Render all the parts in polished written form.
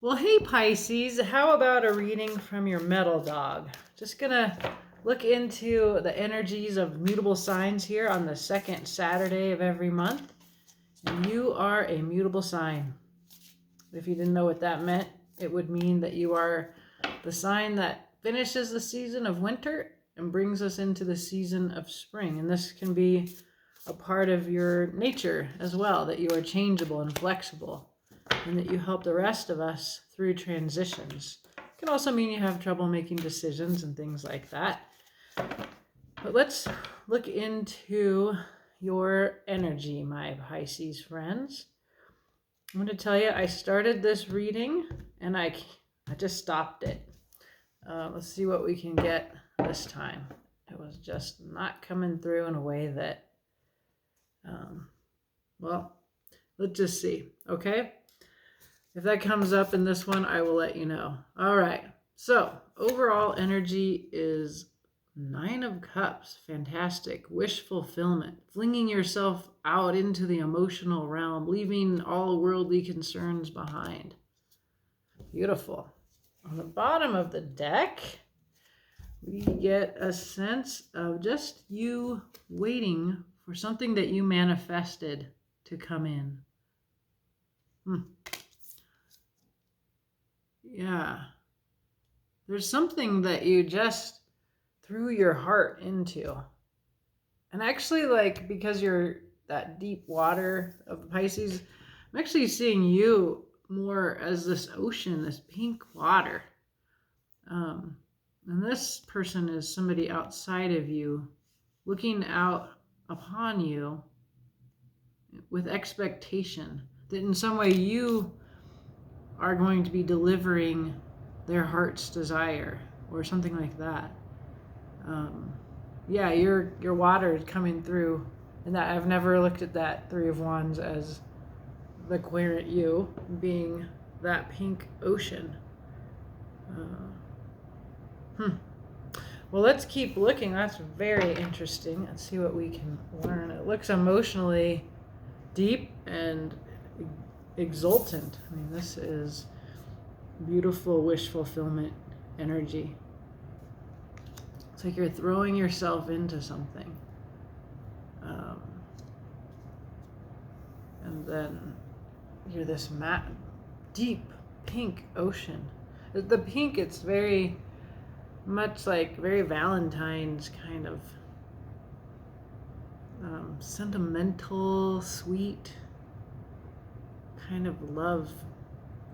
Well, hey Pisces, how about a reading from your metal dog? Just gonna look into the energies of mutable signs here on the second Saturday of every month. And you are a mutable sign. If you didn't know what that meant, it would mean that you are the sign that finishes the season of winter and brings us into the season of spring. And this can be a part of your nature as well, that you are changeable and flexible, and that you help the rest of us through transitions. It can also mean you have trouble making decisions and things like that. But let's look into your energy, my Pisces friends. I'm going to tell you, I started this reading and I just stopped it. Let's see what we can get this time. It was just not coming through in a way that, well, let's just see, okay? If that comes up in this one, I will let you know. All right. So overall energy is 9 of Cups. Fantastic. Wish fulfillment. Flinging yourself out into the emotional realm, leaving all worldly concerns behind. Beautiful. On the bottom of the deck, we get a sense of just you waiting for something that you manifested to come in. Yeah. There's something that you just threw your heart into. And actually, like, because you're that deep water of Pisces, I'm actually seeing you more as this ocean, this pink water. And this person is somebody outside of you, looking out upon you with expectation that in some way you are going to be delivering their heart's desire or something like that. Yeah, your water is coming through, and that I've never looked at that 3 of Wands as the querent you being that pink ocean. Well, let's keep looking. That's very interesting. Let's see what we can learn. It looks emotionally deep and exultant. I mean, this is beautiful wish fulfillment energy. It's like you're throwing yourself into something. And then you're this deep pink ocean. The pink, it's very much like very Valentine's kind of sentimental, sweet kind of love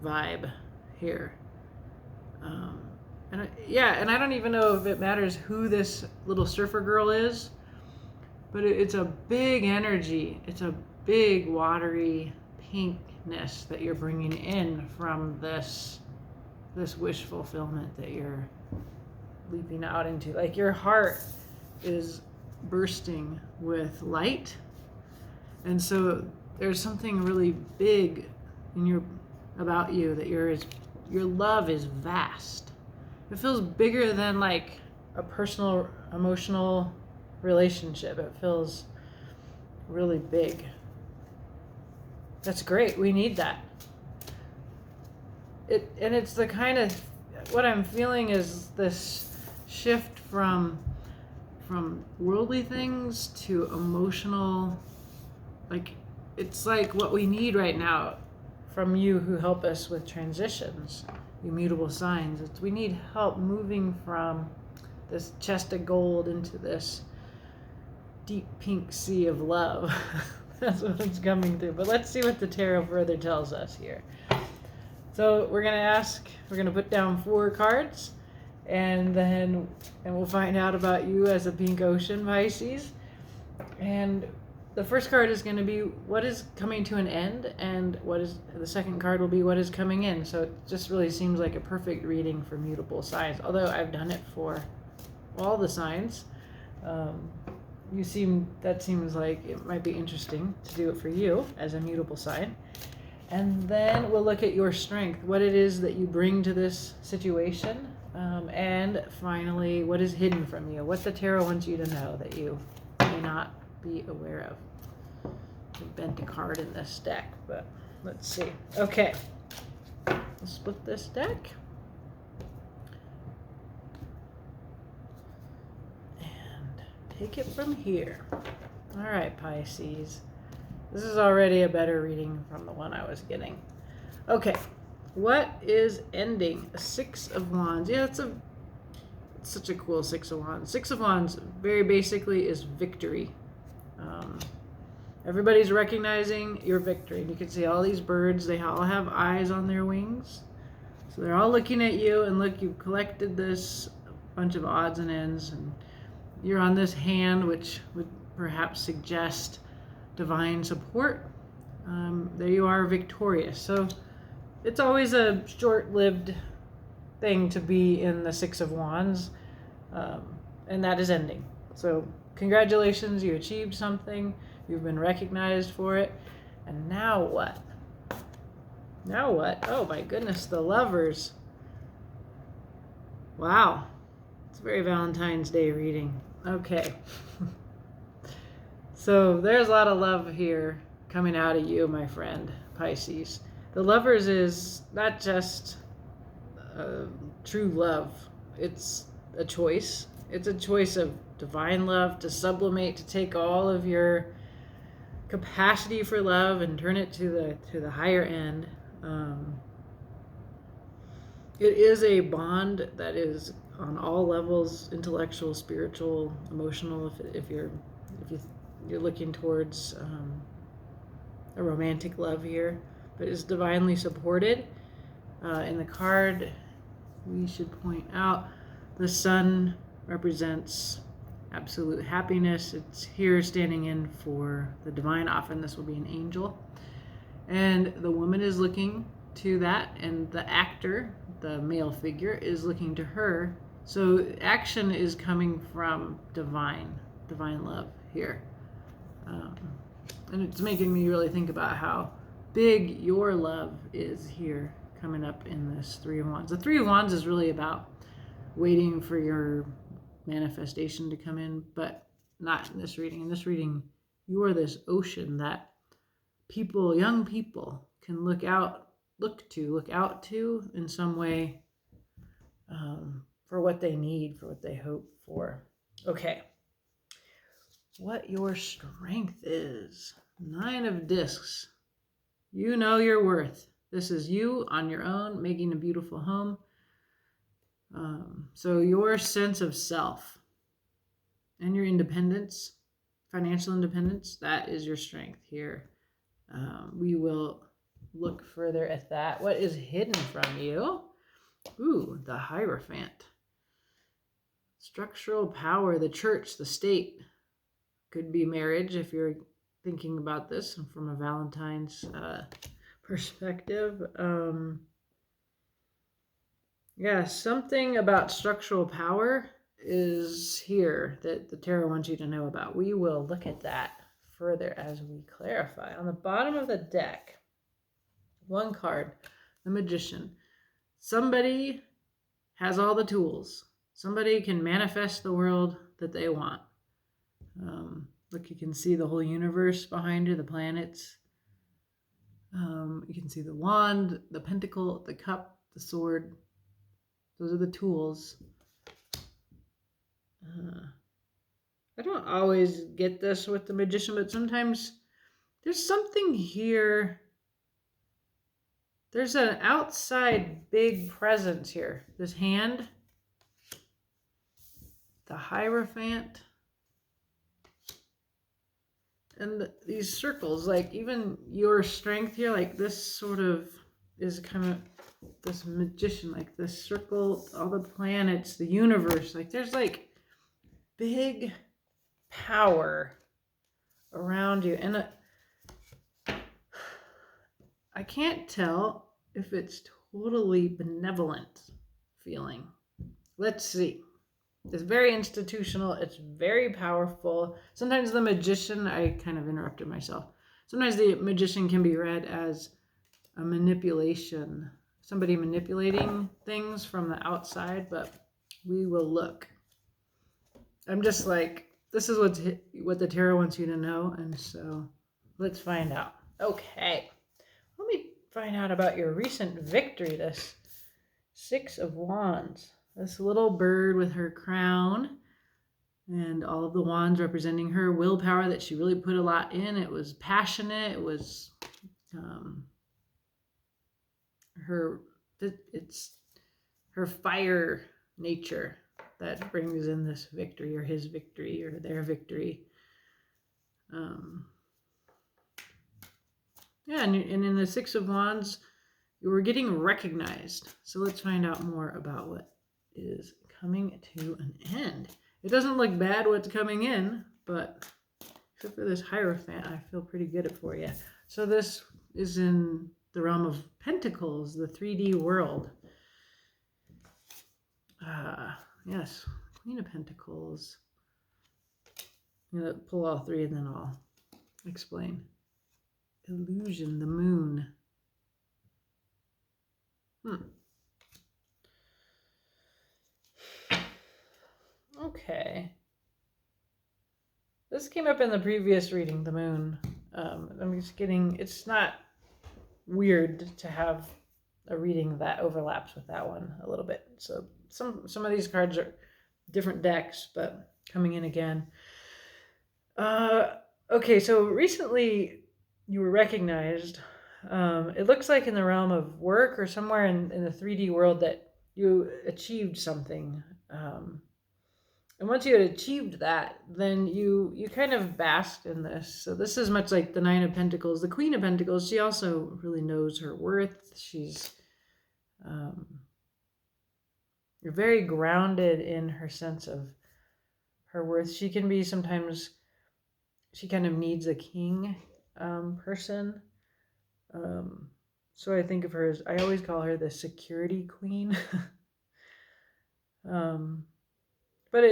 vibe here. And I don't even know if it matters who this little surfer girl is, but it's a big energy. It's a big watery pinkness that you're bringing in from this wish fulfillment that you're leaping out into. Like your heart is bursting with light, and so there's something really big in about you, that your love is vast. It feels bigger than like a personal emotional relationship. It feels really big. That's great. We need that. And it's the kind of, what I'm feeling is this shift from worldly things to emotional, like it's like what we need right now from you who help us with transitions, you mutable signs. We need help moving from this chest of gold into this deep pink sea of love. That's what it's coming through. But let's see what the tarot further tells us here. So we're gonna put down 4 cards, and we'll find out about you as a pink ocean, Pisces. And the first card is going to be what is coming to an end, and the second card will be what is coming in. So it just really seems like a perfect reading for mutable signs, although I've done it for all the signs. That seems like it might be interesting to do it for you as a mutable sign. And then we'll look at your strength, what it is that you bring to this situation, and finally what is hidden from you, what the tarot wants you to know that you may not be aware of. I bent a card in this deck, but let's see. Okay. I'll split this deck. And take it from here. All right, Pisces. This is already a better reading from the one I was getting. Okay, what is ending? A Six of Wands. Yeah, it's such a cool Six of Wands. Six of Wands, very basically, is victory. Everybody's recognizing your victory. You can see all these birds, they all have eyes on their wings. So they're all looking at you, and look, you've collected this bunch of odds and ends, and you're on this hand, which would perhaps suggest divine support. There you are, victorious. So it's always a short-lived thing to be in the Six of Wands, and that is ending. So congratulations, you achieved something, you've been recognized for it, and now what? Now what? Oh my goodness, the Lovers. Wow, it's a very Valentine's Day reading. Okay. So there's a lot of love here coming out of you, my friend, Pisces. The Lovers is not just true love. It's a choice. It's a choice of divine love, to sublimate, to take all of your capacity for love and turn it to the higher end. It is a bond that is on all levels: intellectual, spiritual, emotional. If you're looking towards a romantic love here, but it's divinely supported. In the card, we should point out the Sun represents absolute happiness. It's here standing in for the divine. Often this will be an angel. And the woman is looking to that, and the actor, the male figure, is looking to her. So action is coming from divine love here. And it's making me really think about how big your love is here coming up in this Three of Wands. The Three of Wands is really about waiting for your manifestation to come in, but not in this reading. In this reading, you are this ocean that people, young people, can look out to in some way, for what they need, for what they hope for. Okay. What your strength is. Nine of Discs. You know your worth. This is you on your own, making a beautiful home. So your sense of self and your independence, financial independence, that is your strength here. We will look further at that. What is hidden from you? Ooh, the Hierophant. Structural power, the church, the state. Could be marriage if you're thinking about this from a Valentine's perspective. Yeah, something about structural power is here that the tarot wants you to know about. We will look at that further as we clarify. On the bottom of the deck, one card, the Magician. Somebody has all the tools. Somebody can manifest the world that they want. Look, you can see the whole universe behind you, the planets. You can see the wand, the pentacle, the cup, the sword. Those are the tools. I don't always get this with the Magician, but sometimes there's something here. There's an outside big presence here. This hand, the Hierophant, and these circles, like even your strength here, like this sort of is kind of this Magician, like this circle, all the planets, the universe, like there's like big power around you. And I can't tell if it's totally benevolent feeling. Let's see. It's very institutional. It's very powerful. Sometimes the Magician, I kind of interrupted myself. Sometimes the Magician can be read as a manipulation, somebody manipulating things from the outside, but we will look. I'm just like, this is what the tarot wants you to know, and so let's find out. Okay. find out about your recent victory, this Six of Wands. This little bird with her crown and all of the wands representing her willpower that she really put a lot in. It was passionate. It was it's her fire nature that brings in this victory, or his victory, or their victory. Yeah, and in the Six of Wands, you were getting recognized. So let's find out more about what is coming to an end. It doesn't look bad what's coming in, but except for this Hierophant, I feel pretty good for you. So this is in the realm of Pentacles, the 3D world. Yes, Queen of Pentacles. I'm going to pull all three and then I'll explain. Illusion, the moon. Okay. This came up in the previous reading, the moon. I'm just getting, it's not weird to have a reading that overlaps with that one a little bit. So some of these cards are different decks, but coming in again. Okay, so recently you were recognized. It looks like in the realm of work or somewhere in the 3D world that you achieved something. And once you had achieved that, then you kind of basked in this. So this is much like the Nine of Pentacles. The Queen of Pentacles, she also really knows her worth. She's you're very grounded in her sense of her worth. She can be sometimes, she kind of needs a king person. So I think of her as, I always call her the security queen. But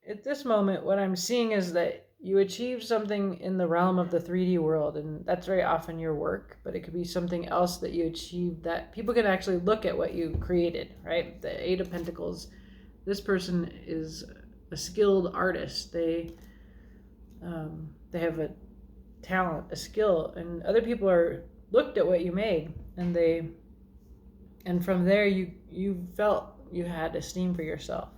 at this moment, what I'm seeing is that you achieve something in the realm of the 3D world, and that's very often your work, but it could be something else that you achieved that people can actually look at what you created, right? The Eight of Pentacles, this person is a skilled artist. They have a talent, a skill, and other people are looked at what you made, and from there you felt you had esteem for yourself.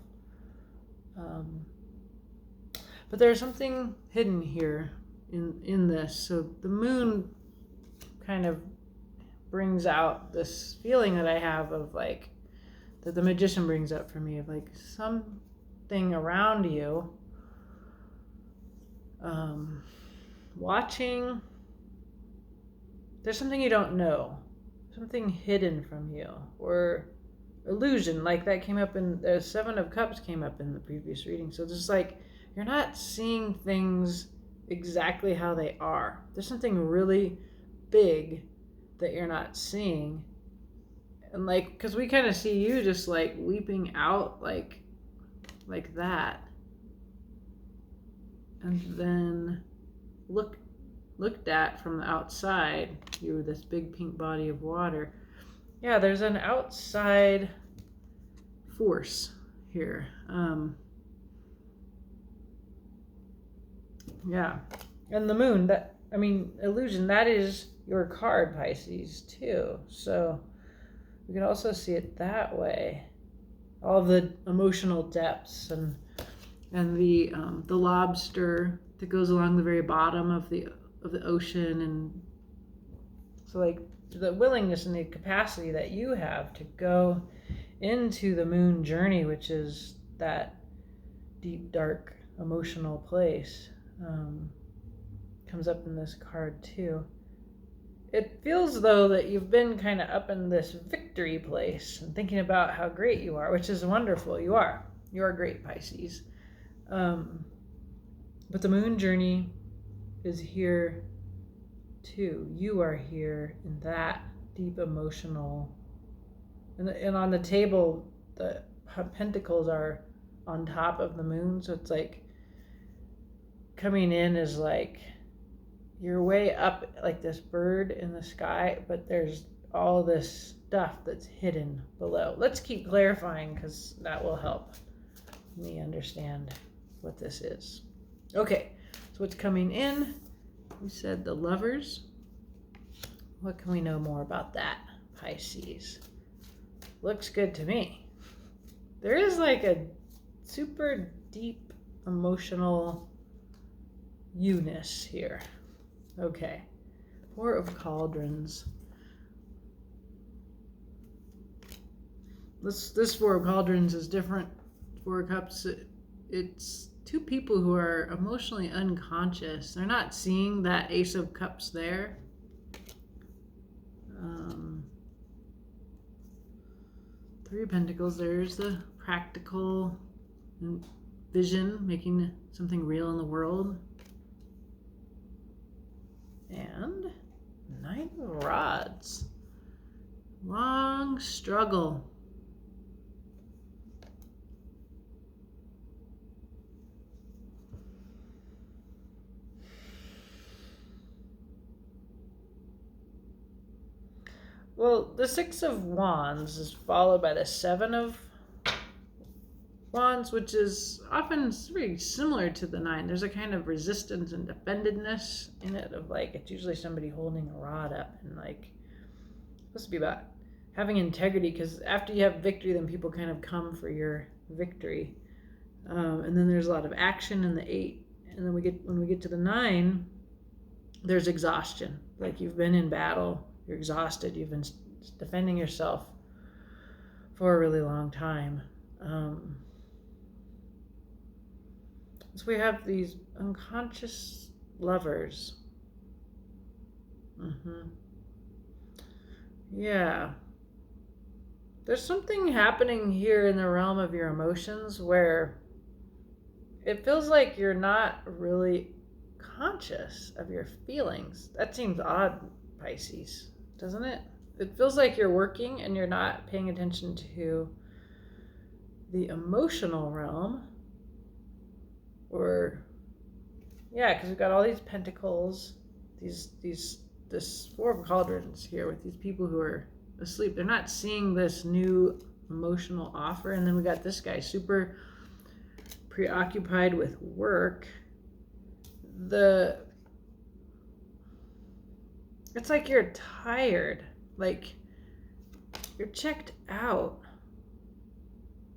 But there's something hidden here in this. So the moon kind of brings out this feeling that I have of like, that the Magician brings up for me, of like something around you watching. There's something you don't know, something hidden from you, or illusion, like that came up in the Seven of Cups came up in the previous reading. So just like, you're not seeing things exactly how they are. There's something really big that you're not seeing. And like, because we kind of see you just like leaping out like that. And then looked at from the outside, you were this big pink body of water. Yeah, there's an outside force here. Yeah. And the moon, illusion, that is your card, Pisces, too. So we can also see it that way. All the emotional depths and the lobster that goes along the very bottom of the ocean, and so like the willingness and the capacity that you have to go into the moon journey, which is that deep, dark, emotional place, comes up in this card too. It feels though that you've been kind of up in this victory place and thinking about how great you are, which is wonderful. You are great, Pisces. But the moon journey is here too. You are here in that deep emotional, and on the table, the pentacles are on top of the moon. So it's like coming in is like you're way up like this bird in the sky, but there's all this stuff that's hidden below. Let's keep clarifying because that will help me understand what this is. Okay, so what's coming in? We said the Lovers. What can we know more about that, Pisces? Looks good to me. There is like a super deep emotional you-ness here. Okay. Four of Cauldrons. This Four of Cauldrons is different. Four of Cups, it's two people who are emotionally unconscious. They're not seeing that Ace of Cups there. Three of Pentacles, there's the practical vision, making something real in the world. And Nine of Rods. Long struggle. Well, the Six of Wands is followed by the Seven of Wands, which is often very similar to the Nine. There's a kind of resistance and defendedness in it of like, it's usually somebody holding a rod up and like, it's supposed to be about having integrity, because after you have victory, then people kind of come for your victory. And then there's a lot of action in the Eight. And then when we get to the Nine, there's exhaustion. Like you've been in battle, you're exhausted, you've been defending yourself for a really long time. So we have these unconscious lovers. Yeah. There's something happening here in the realm of your emotions where it feels like you're not really conscious of your feelings. That seems odd, Pisces, doesn't it? It feels like you're working and you're not paying attention to the emotional realm. Or, yeah, because we've got all these pentacles, this Four of Cauldrons here with these people who are asleep. They're not seeing this new emotional offer. And then we got this guy super preoccupied with work. It's like you're tired, like you're checked out,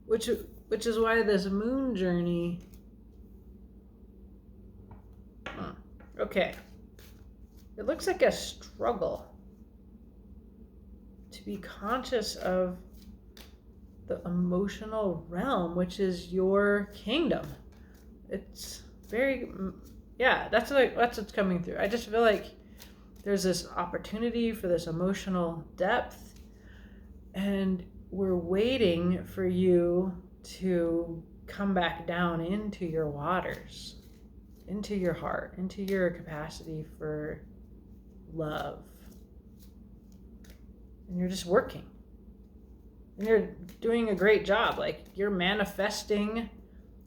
which is why this moon journey. Okay, it looks like a struggle to be conscious of the emotional realm, which is your kingdom. It's very, yeah, that's what's coming through. I just feel like there's this opportunity for this emotional depth, and we're waiting for you to come back down into your waters, into your heart, into your capacity for love. And you're just working. And you're doing a great job. Like, you're manifesting.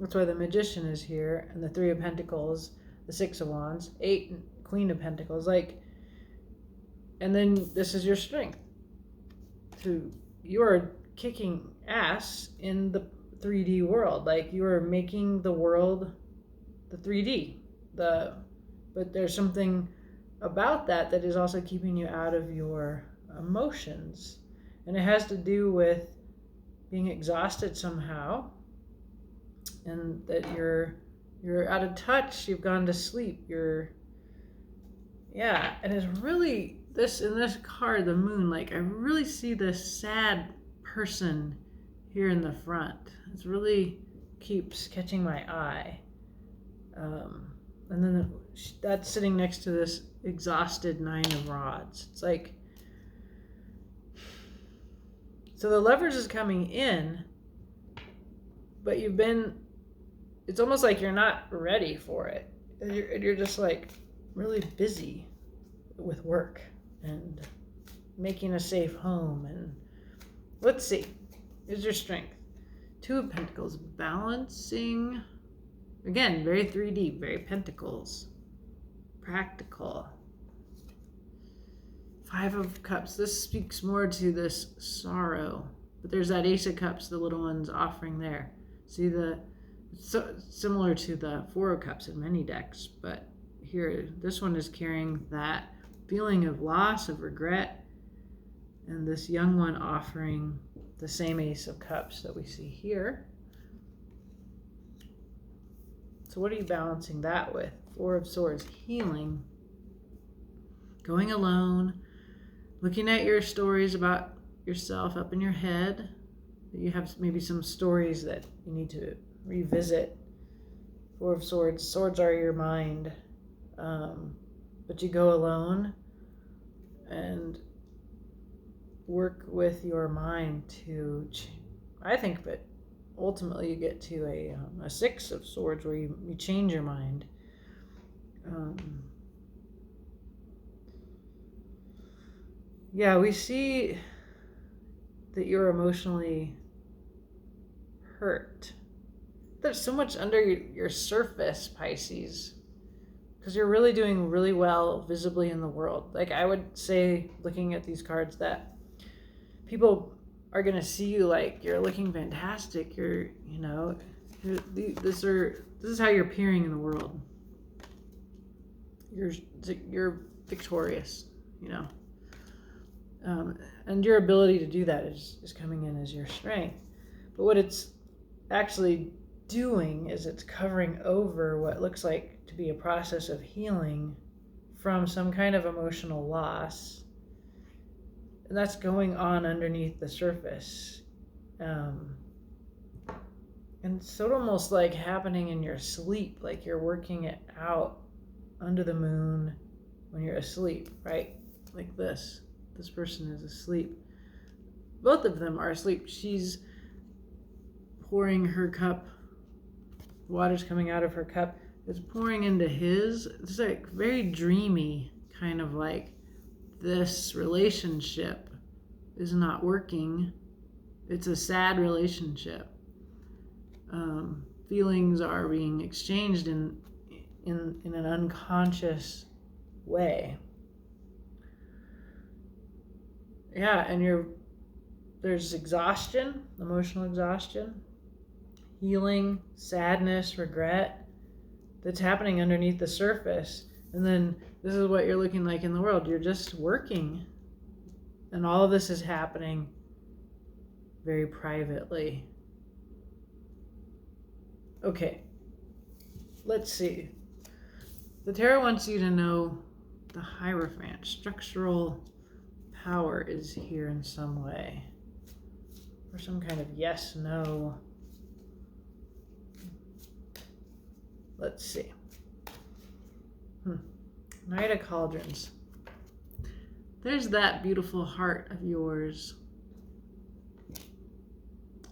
That's why the Magician is here, and the Three of Pentacles, the Six of Wands, Eight, Queen of Pentacles. Like, and then this is your strength. You are kicking ass in the 3D world. Like, you are making the world the 3D. But there's something about that is also keeping you out of your emotions. And it has to do with being exhausted somehow, and that you're out of touch, you've gone to sleep, and it's really in this card, the moon, like I really see this sad person here in the front. It really keeps catching my eye. And then that's sitting next to this exhausted Nine of Rods. It's like, so the Lovers is coming in, but it's almost like you're not ready for it. And you're just like really busy with work and making a safe home. And let's see, is your strength. Two of Pentacles, balancing. Again, very 3D, very Pentacles, practical. Five of Cups, this speaks more to this sorrow. But there's that Ace of Cups, the little one's offering there. See, similar to the Four of Cups in many decks, but here, this one is carrying that feeling of loss, of regret, and this young one offering the same Ace of Cups that we see here. So what are you balancing that with? Four of Swords, healing, going alone, looking at your stories about yourself up in your head. You have maybe some stories that you need to revisit. Four of Swords, swords are your mind. But you go alone and work with your mind to, I think, but ultimately you get to a Six of Swords where you change your mind. Yeah, we see that you're emotionally hurt. There's so much under your surface, Pisces, because you're really doing really well visibly in the world. Like, I would say, looking at these cards, that people are going to see you like you're looking fantastic. This is how you're appearing in the world. You're victorious, and your ability to do that is coming in as your strength. But what it's actually doing is it's covering over what looks like to be a process of healing from some kind of emotional loss. And that's going on underneath the surface. And it's sort of almost like happening in your sleep, like you're working it out under the moon when you're asleep, right? Like this. This person is asleep. Both of them are asleep. She's pouring her cup. Water's coming out of her cup. It's pouring into his. It's like very dreamy, kind of like this relationship is not working. It's a sad relationship. Feelings are being exchanged in an unconscious way. Yeah, and there's exhaustion, emotional exhaustion, healing, sadness, regret that's happening underneath the surface. And then this is what you're looking like in the world. You're just working. And all of this is happening very privately. Okay, let's see. The tarot wants you to know the Hierophant. Structural power is here in some way. Or some kind of yes, no. Let's see. Knight of Cauldrons. There's that beautiful heart of yours.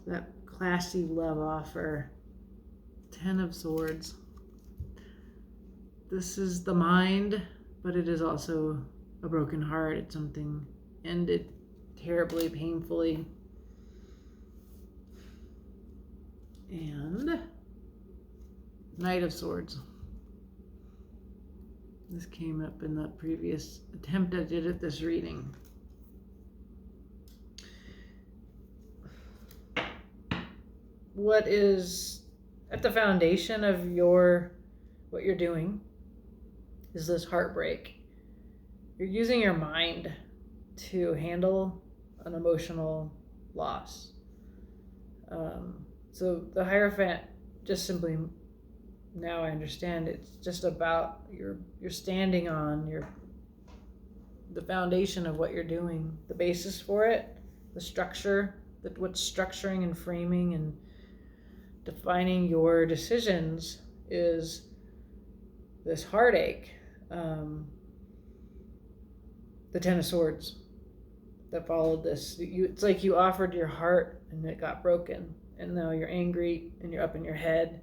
That classy love offer. Ten of Swords. This is the mind, but it is also a broken heart. It's something ended terribly, painfully. And Knight of Swords. This came up in the previous attempt I did at this reading. What is at the foundation of what you're doing is this heartbreak. You're using your mind to handle an emotional loss. So the Hierophant, just simply, now I understand, it's just about you're standing on the foundation of what you're doing, the basis for it, the structure, what's structuring and framing and defining your decisions is this heartache. The Ten of Swords that followed this. It's like you offered your heart and it got broken, and now you're angry and you're up in your head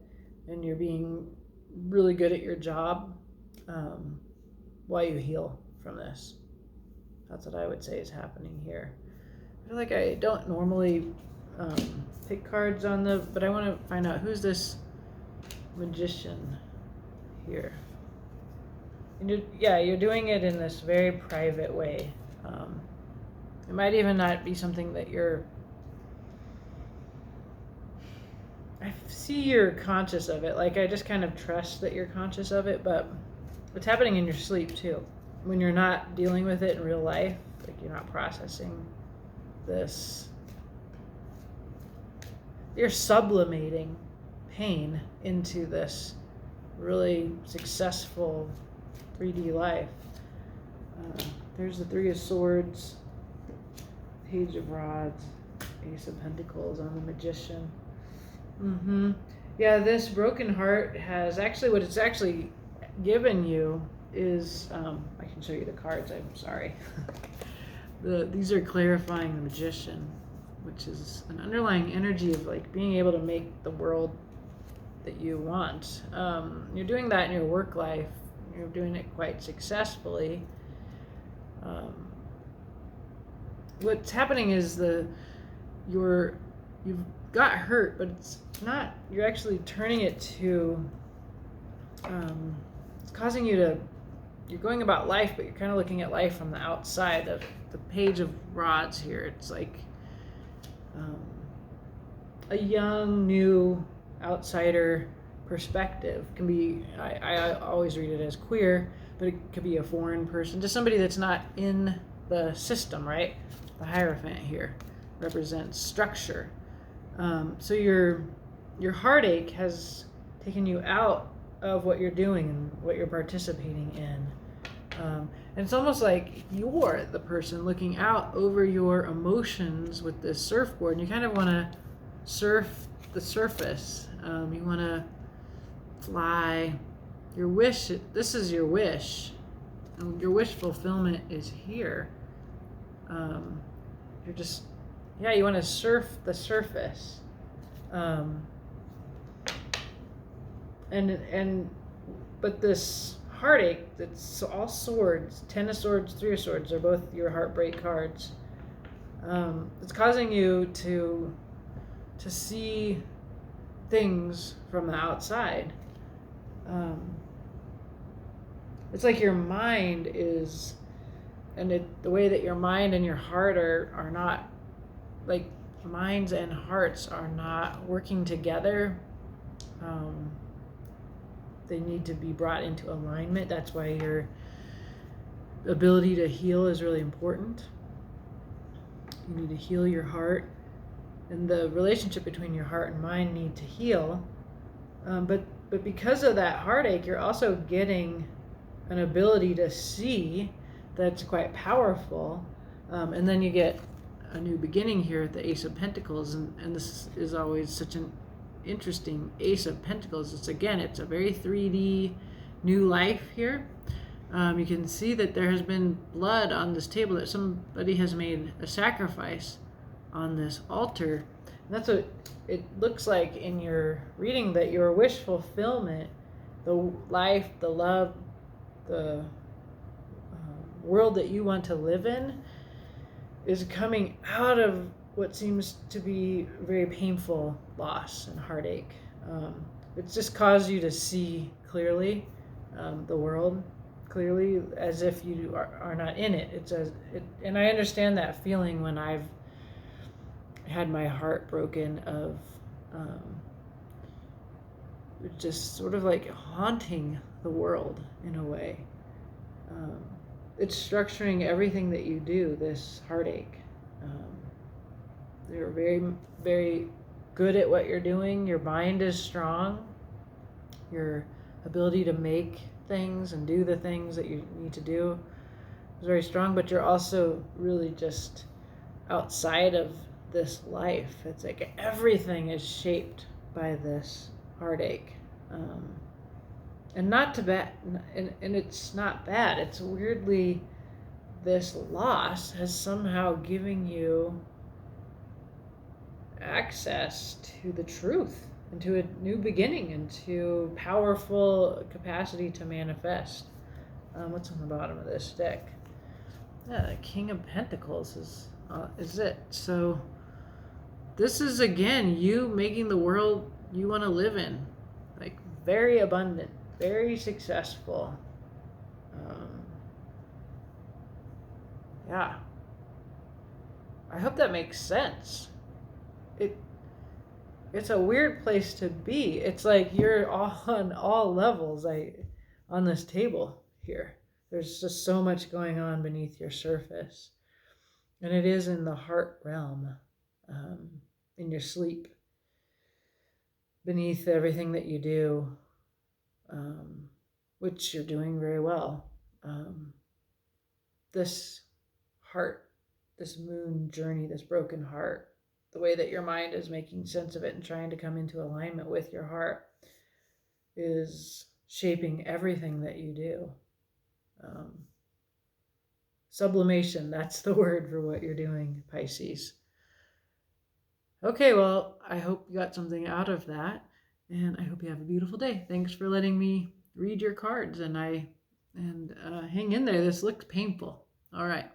and you're being really good at your job while you heal from this. That's what I would say is happening here. I feel like I don't normally pick cards on but I want to find out who's this Magician here. And you're doing it in this very private way. It might even not be something that I see you're conscious of it. Like, I just kind of trust that you're conscious of it, but it's happening in your sleep too. when you're not dealing with it in real life, like you're not processing this, you're sublimating pain into this really successful 3D life. There's the Three of Swords, Page of Rods, Ace of Pentacles on the Magician. Yeah, this broken heart has actually, what it's actually given you is, I can show you the cards, I'm sorry. These are clarifying the Magician, which is an underlying energy of like being able to make the world that you want. You're doing that in your work life. You're doing it quite successfully. What's happening is you've got hurt, but it's not. You're actually turning it to. It's causing you to. You're going about life, but you're kind of looking at life from the outside. The Page of Rods here. It's like a young, new outsider perspective. Can be. I always read it as queer, but it could be a foreign person, just somebody that's not in the system, right? The Hierophant here represents structure. So your heartache has taken you out of what you're doing and what you're participating in. And it's almost like you're the person looking out over your emotions with this surfboard, and you kind of want to surf the surface. You want to fly. Your wish, this is your wish. And your wish fulfillment is here. You're just, yeah, you want to surf the surface. But this heartache, that's all swords, 10 of Swords, 3 of Swords, are both your heartbreak cards. It's causing you to see things from the outside. It's like your mind is, the way that your mind and your heart are not, like minds and hearts are not working together. They need to be brought into alignment. That's why your ability to heal is really important. You need to heal your heart, and the relationship between your heart and mind need to heal. But because of that heartache, you're also getting an ability to see that's quite powerful. And then you get a new beginning here at the Ace of Pentacles, and this is always such an interesting Ace of Pentacles. It's a very 3D new life here. You can see that there has been blood on this table, that somebody has made a sacrifice on this altar. And that's what it looks like in your reading, that your wish fulfillment, the life, the love, the world that you want to live in, is coming out of what seems to be very painful loss and heartache. It's just caused you to see clearly the world clearly, as if you are not in it. And I understand that feeling when I've had my heart broken, of just sort of like haunting the world in a way. It's structuring everything that you do, this heartache. You're very, very good at what you're doing. Your mind is strong. Your ability to make things and do the things that you need to do is very strong, but you're also really just outside of this life. It's like everything is shaped by this heartache. And not to bad, and it's not bad. It's weirdly, this loss has somehow given you access to the truth, into a new beginning, into powerful capacity to manifest. What's on the bottom of this deck? Yeah, the King of Pentacles is it. So this is, again, you making the world you want to live in, like very abundant, very successful. Yeah, I hope that makes sense. It's a weird place to be. It's like you're all on all levels on this table here. There's just so much going on beneath your surface. And it is in the heart realm, in your sleep, beneath everything that you do, which you're doing very well. This heart, this moon journey, this broken heart, the way that your mind is making sense of it and trying to come into alignment with your heart is shaping everything that you do. Sublimation, that's the word for what you're doing, Pisces. Okay, well, I hope you got something out of that, and I hope you have a beautiful day. Thanks for letting me read your cards, and hang in there. This looks painful. All right.